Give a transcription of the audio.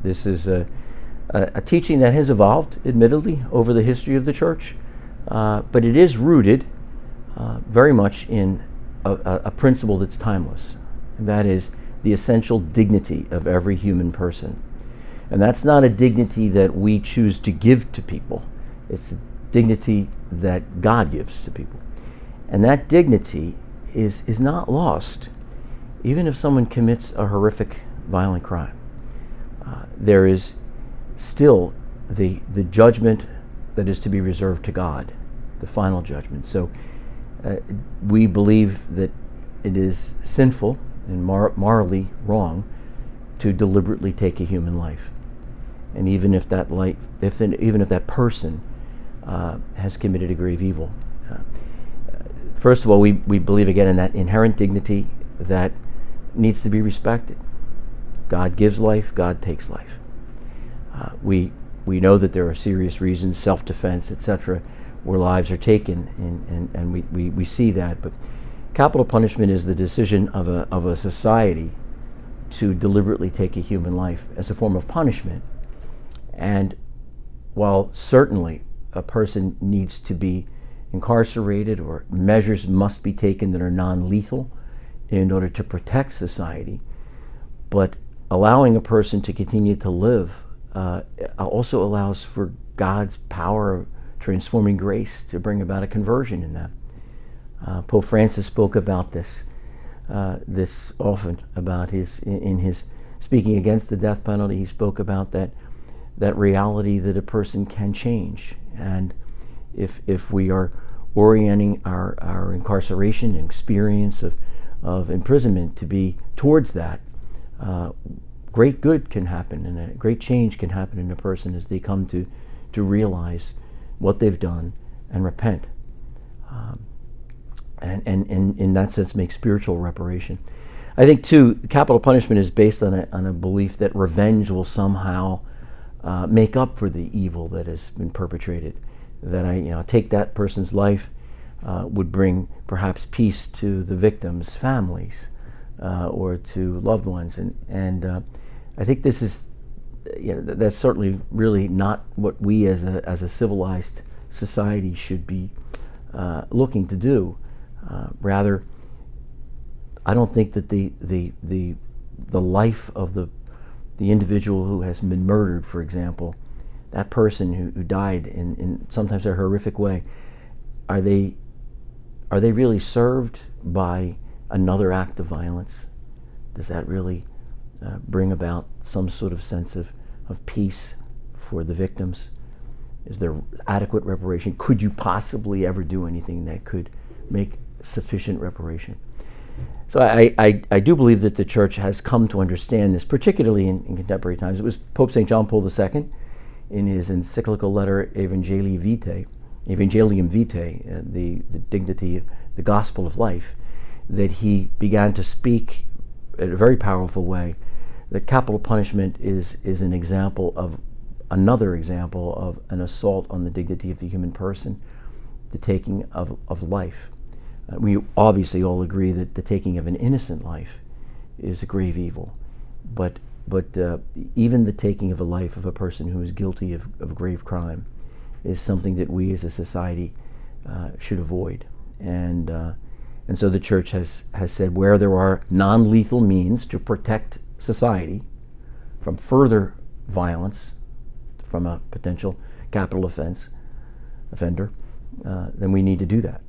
This is a teaching that has evolved, admittedly, over the history of the church, but it is rooted very much in a principle that's timeless, and that is the essential dignity of every human person. And that's not a dignity that we choose to give to people. It's a dignity that God gives to people. And that dignity is not lost, even if someone commits a horrific, violent crime. There is still the judgment that is to be reserved to God, the final judgment. So we believe that it is sinful and morally wrong to deliberately take a human life. And even if that even if that person has committed a grave evil. First of all, we believe again in that inherent dignity that needs to be respected. God gives life, God takes life. We know that there are serious reasons, self-defense, etc., where lives are taken, and we see that. But capital punishment is the decision of a society to deliberately take a human life as a form of punishment. And while certainly a person needs to be incarcerated, or measures must be taken that are non-lethal in order to protect society, but allowing a person to continue to live also allows for God's power of transforming grace to bring about a conversion in them. Pope Francis spoke about this often, about in his speaking against the death penalty. He spoke about that reality that a person can change, and if we are orienting our incarceration and experience of imprisonment to be towards that, great good can happen, and a great change can happen in a person as they come to realize what they've done and repent, and in that sense make spiritual reparation. I think too, capital punishment is based on a belief that revenge will somehow make up for the evil that has been perpetrated. That take that person's life would bring perhaps peace to the victims' families or to loved ones, and I think this is that's certainly really not what we as a civilized society should be looking to do. Rather, I don't think that the life of the individual who has been murdered, for example, that person who died in sometimes a horrific way, are they really served by another act of violence? Does that really bring about some sort of sense of peace for the victims? Is there adequate reparation? Could you possibly ever do anything that could make sufficient reparation? So I do believe that the church has come to understand this, particularly in contemporary times. It was Pope St. John Paul II in his encyclical letter Evangelium Vitae, the dignity, the gospel of life, that he began to speak in a very powerful way that capital punishment is another example of an assault on the dignity of the human person, the taking of life. We obviously all agree that the taking of an innocent life is a grave evil, but even the taking of a life of a person who is guilty of grave crime is something that we as a society should avoid. And so the church has said where there are non-lethal means to protect society from further violence from a potential capital offender, then we need to do that.